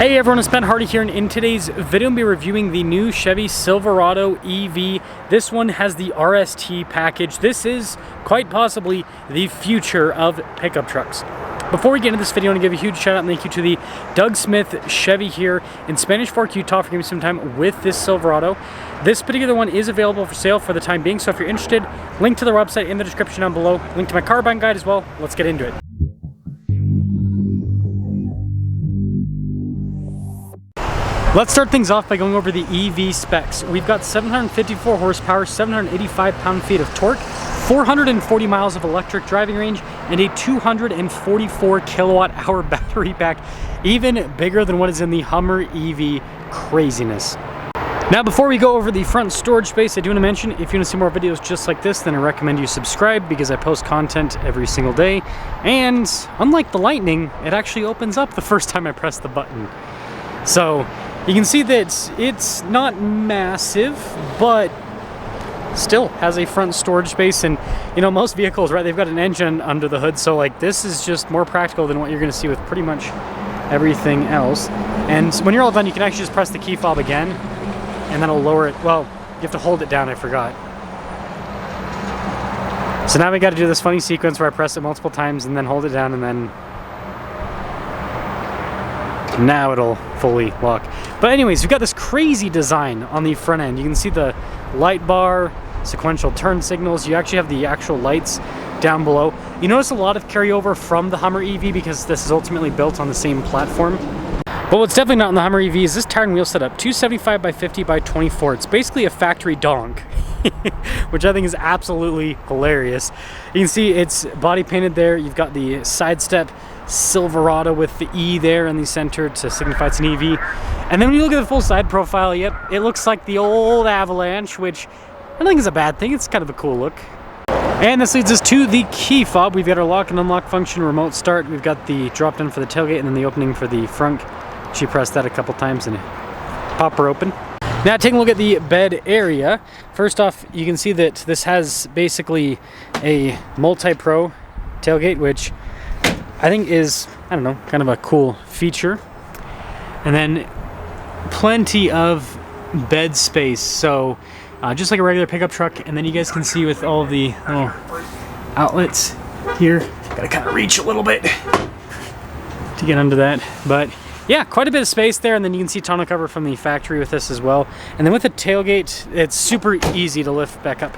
Hey everyone, it's Ben Hardy here, and in today's video I'll be reviewing the new Chevy Silverado EV. This one has the RST package. This is quite possibly the future of pickup trucks. Before we get into this video, I want to give a huge shout out and thank you to the Doug Smith Chevy here in Spanish Fork, Utah for giving me some time with this Silverado. This particular one is available for sale for the time being, so if you're interested, link to their website in the description down below. Link to my car buying guide as well. Let's get into it. Let's start things off by going over the EV specs. We've got 754 horsepower, 785 pound-feet of torque, 440 miles of electric driving range, and a 244 kilowatt-hour battery pack, even bigger than what is in the Hummer EV craziness. Now, before we go over the front storage space, I do want to mention, if you want to see more videos just like this, then I recommend you subscribe because I post content every single day. And unlike the Lightning, it actually opens up the first time I press the button. So you can see that it's not massive, but still has a front storage space. And you know, most vehicles, right, they've got an engine under the hood, so like this is just more practical than what you're going to see with pretty much everything else. And when you're all done, you can actually just press the key fob again, and then it'll lower it. Well, you have to hold it down, I forgot. So now we got to do this funny sequence where I press it multiple times and then hold it down, and then now it'll fully lock. But anyways, we've got this crazy design on the front end. You can see the light bar, sequential turn signals. You actually have the actual lights down below. You notice a lot of carryover from the Hummer EV because this is ultimately built on the same platform. But what's definitely not in the Hummer EV is this tire and wheel setup, 275 by 50 by 24. It's basically a factory donk, which I think is absolutely hilarious. You can see it's body painted there. You've got the side step Silverado with the E there in the center to signify it's an EV. And then when you look at the full side profile, yep, it looks like the old Avalanche, which I don't think is a bad thing. It's kind of a cool look. And this leads us to the key fob. We've got our lock and unlock function, remote start. We've got the drop down for the tailgate and then the opening for the front. She pressed that a couple times and pop her open. Now taking a look at the bed area. First off, you can see that this has basically a multi-pro tailgate, which I think is, I don't know, kind of a cool feature. And then plenty of bed space. So just like a regular pickup truck. And then you guys can see with all the little outlets here, gotta kind of reach a little bit to get under that. But yeah, quite a bit of space there. And then you can see tonneau cover from the factory with this as well. And then with the tailgate, it's super easy to lift back up.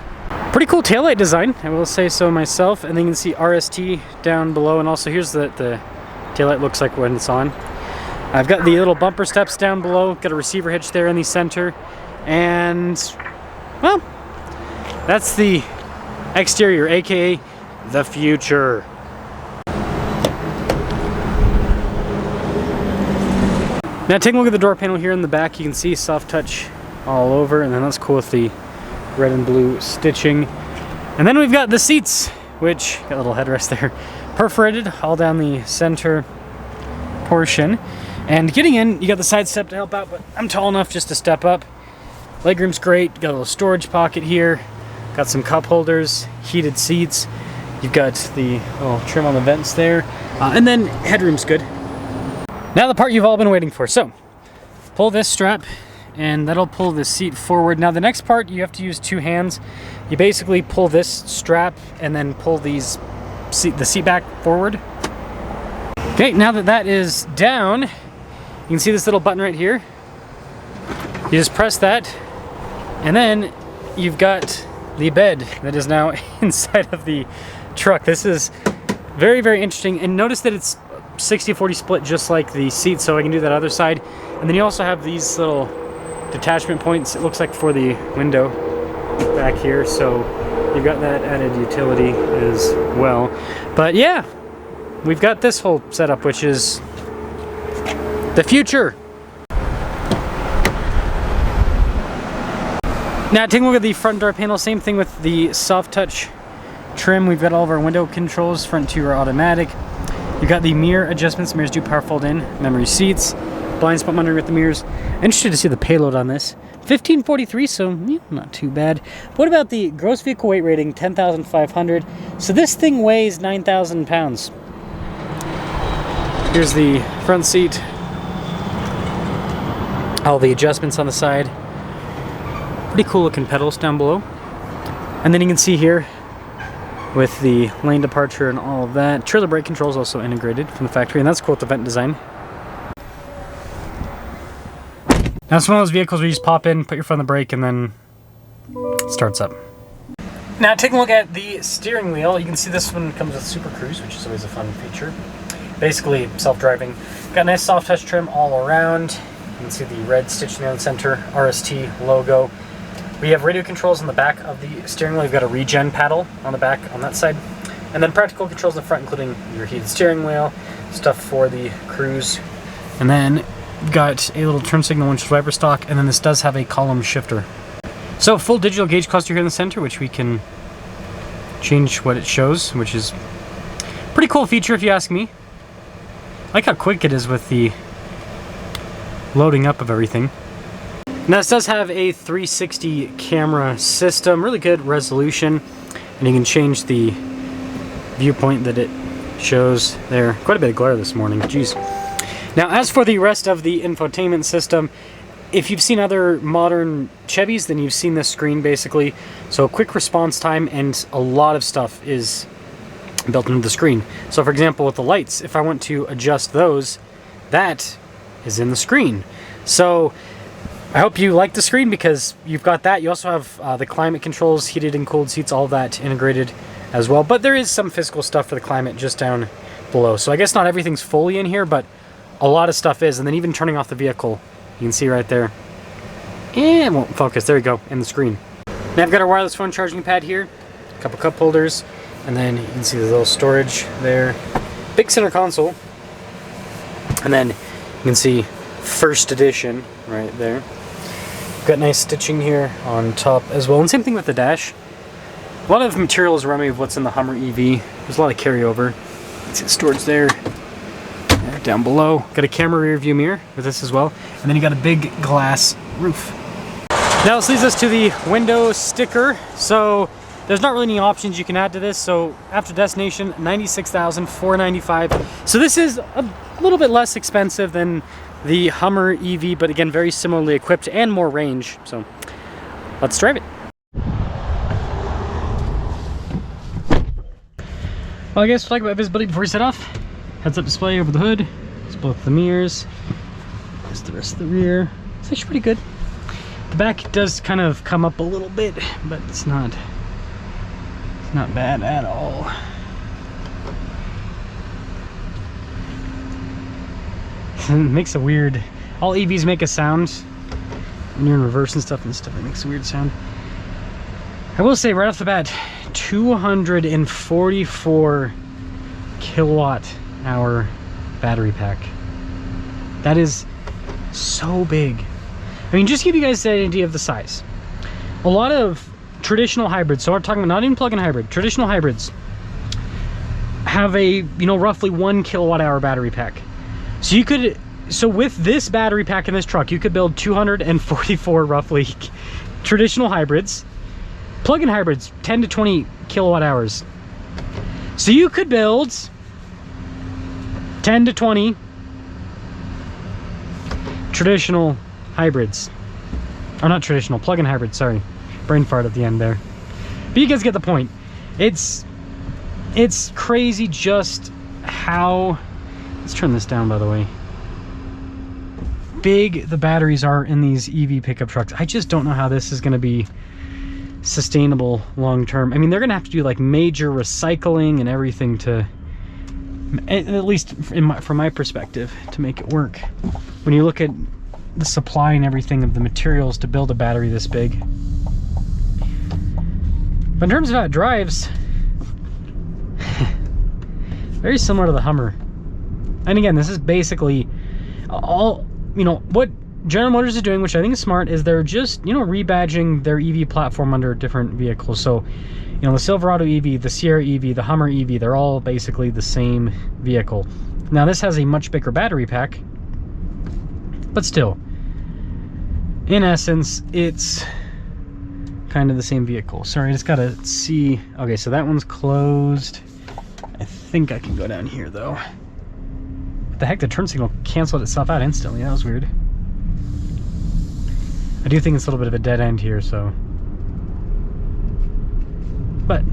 Pretty cool taillight design, I will say so myself. And then you can see RST down below, and also here's the taillight looks like when it's on. I've got the little bumper steps down below, got a receiver hitch there in the center, and well, that's the exterior, aka the future. Now taking a look at the door panel here in the back, you can see soft touch all over, and then that's cool with the red and blue stitching. And then we've got the seats, which got a little headrest there, perforated all down the center portion. And getting in, you got the side step to help out, but I'm tall enough just to step up. Legroom's great, got a little storage pocket here, got some cup holders, heated seats. You've got the little trim on the vents there, and then headroom's good. Now the part you've all been waiting for. So pull this strap, and that'll pull the seat forward. Now the next part, you have to use two hands. You basically pull this strap and then pull the seat back forward. Okay, now that that is down, you can see this little button right here. You just press that, and then you've got the bed that is now inside of the truck. This is very, very interesting. And notice that it's 60-40 split just like the seat, so I can do that other side. And then you also have these little detachment points, it looks like, for the window back here, so you've got that added utility as well. But yeah, we've got this whole setup, which is the future. Now taking a look at the front door panel, same thing with the soft touch trim. We've got all of our window controls, front two are automatic. You've got the mirror adjustments, mirrors do power fold in, memory seats, blind spot monitoring with the mirrors. Interested to see the payload on this. 1543, so yeah, not too bad. What about the gross vehicle weight rating? 10,500. So this thing weighs 9,000 pounds. Here's the front seat. All the adjustments on the side. Pretty cool looking pedals down below. And then you can see here with the lane departure and all of that. Trailer brake control is also integrated from the factory, and that's cool with the vent design. Now it's one of those vehicles where you just pop in, put your foot on the brake, and then it starts up. Now taking a look at the steering wheel, you can see this one comes with Super Cruise, which is always a fun feature. Basically self-driving. Got a nice soft touch trim all around. You can see the red stitching down the center, RST logo. We have radio controls on the back of the steering wheel. You've got a regen paddle on the back on that side. And then practical controls in the front, including your heated steering wheel, stuff for the cruise. And then got a little turn signal winch wiper stock, and then this does have a column shifter. So full digital gauge cluster here in the center, which we can change what it shows, which is a pretty cool feature if you ask me. I like how quick it is with the loading up of everything. Now this does have a 360 camera system, really good resolution, and you can change the viewpoint that it shows there. Quite a bit of glare this morning, jeez. Now as for the rest of the infotainment system, if you've seen other modern Chevys, then you've seen this screen basically. So quick response time, and a lot of stuff is built into the screen. So for example, with the lights, if I want to adjust those, that is in the screen. So I hope you like the screen because you've got that. You also have the climate controls, heated and cooled seats, all of that integrated as well. But there is some physical stuff for the climate just down below. So I guess not everything's fully in here, but a lot of stuff is. And then even turning off the vehicle, you can see right there. And it won't focus. There you go, in the screen. Now I've got a wireless phone charging pad here, a couple cup holders, and then you can see the little storage there. Big center console. And then you can see first edition right there. Got nice stitching here on top as well. And same thing with the dash. A lot of materials remind me of what's in the Hummer EV. There's a lot of carryover. You see the storage there. Down below. Got a camera rear view mirror with this as well. And then you got a big glass roof. Now this leads us to the window sticker. So there's not really any options you can add to this. So after destination, $96,495. So this is a little bit less expensive than the Hummer EV, but again, very similarly equipped and more range. So let's drive it. Well, I guess we'll talk about visibility before we set off. Heads-up display over the hood. It's both the mirrors. There's the rest of the rear. It's actually pretty good. The back does kind of come up a little bit, but it's not bad at all. It makes a weird, all EVs make a sound when you're in reverse and stuff, and stuff, it makes a weird sound. I will say right off the bat, 244 kilowatt hour battery pack. That is so big. I mean, just to give you guys an idea of the size. A lot of traditional hybrids, so we're talking about not even plug-in hybrid, traditional hybrids have a, roughly 1 kilowatt hour battery pack. So you could, with this battery pack in this truck, you could build 244 roughly traditional hybrids. Plug-in hybrids, 10 to 20 kilowatt hours. So you could build 10 to 20 traditional hybrids. Or not traditional, plug-in hybrids, sorry. Brain fart at the end there. But you guys get the point. It's crazy just how, let's turn this down by the way, big the batteries are in these EV pickup trucks. I just don't know how this is going to be sustainable long term. I mean, they're going to have to do like major recycling and everything to, at least from my perspective, to make it work. When you look at the supply and everything of the materials to build a battery this big. But in terms of how it drives, very similar to the Hummer. And again, this is basically all, what General Motors is doing, which I think is smart, is they're just, rebadging their EV platform under different vehicles. So, the Silverado EV, the Sierra EV, the Hummer EV, they're all basically the same vehicle. Now, this has a much bigger battery pack, but still, in essence, it's kind of the same vehicle. Sorry, I just gotta see. Okay, so that one's closed. I think I can go down here though. What the heck, the turn signal canceled itself out instantly. That was weird. I do think it's a little bit of a dead end here, so. But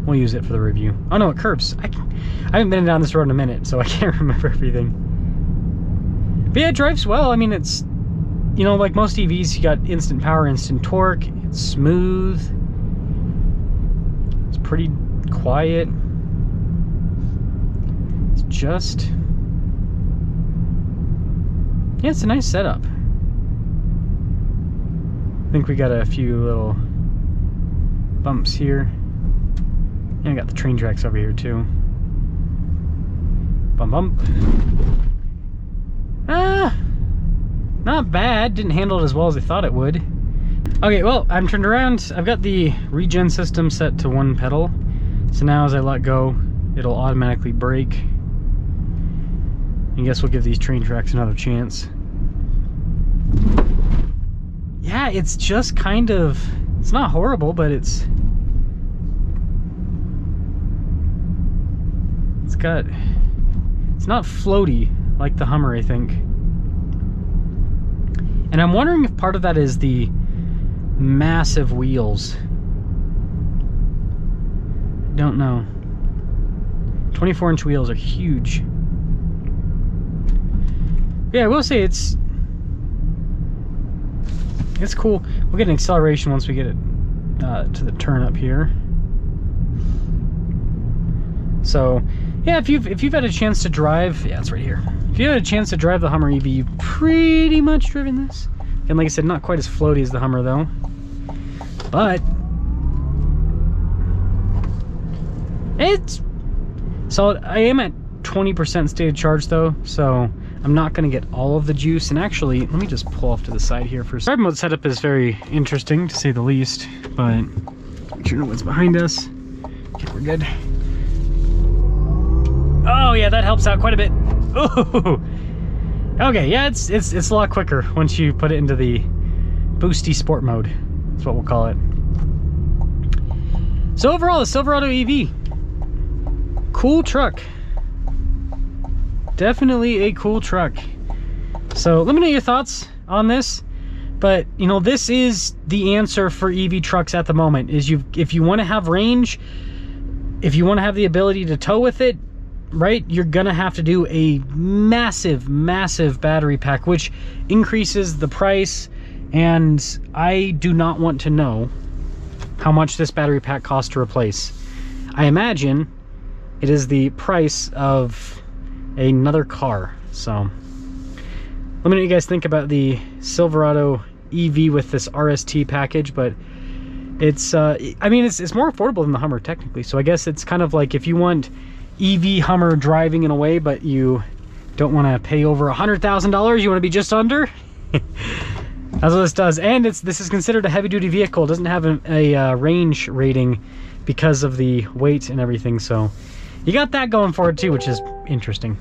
we'll use it for the review. Oh no, it curves. I haven't been down this road in a minute, so I can't remember everything. But yeah, it drives well. I mean, it's, you know, like most EVs, you got instant power, instant torque. It's smooth. It's pretty quiet. It's just, yeah, it's a nice setup. I think we got a few little bumps here. Yeah, I got the train tracks over here too. Bump, bump. Not bad. Didn't handle it as well as I thought it would. Okay, well, I'm turned around. I've got the regen system set to 1 pedal. So now as I let go, it'll automatically brake. I guess we'll give these train tracks another chance. Yeah, it's just kind of, it's not horrible, but it's not floaty like the Hummer, I think. And I'm wondering if part of that is the massive wheels. I don't know. 24-inch wheels are huge. Yeah, I will say it's cool. We'll get an acceleration once we get it to the turn up here. So yeah, if you've had a chance to drive, yeah, it's right here. If you had a chance to drive the Hummer EV, you've pretty much driven this. And like I said, not quite as floaty as the Hummer though. But it's solid. I am at 20% stated charge though, so I'm not going to get all of the juice. And actually, let me just pull off to the side here for a second. Drive mode setup is very interesting to say the least, but make sure no one's behind us. Okay, we're good. Oh yeah, that helps out quite a bit. Ooh. Okay, yeah, it's a lot quicker once you put it into the boosty sport mode. That's what we'll call it. So overall, the Silverado EV, cool truck. Definitely a cool truck. So let me know your thoughts on this. But you know, this is the answer for EV trucks at the moment. Is if you want to have range, if you want to have the ability to tow with it, right, you're gonna have to do a massive battery pack, which increases the price. And I do not want to know how much this battery pack costs to replace. I imagine it is the price of another car. So let me know what you guys think about the Silverado EV with this RST package. But it's I mean, it's more affordable than the Hummer technically, so I guess it's kind of like if you want EV Hummer driving in a way, but you don't want to pay over $100,000, you want to be just under. That's what this does. And this is considered a heavy-duty vehicle. It doesn't have a range rating because of the weight and everything, so you got that going for it too, which is interesting.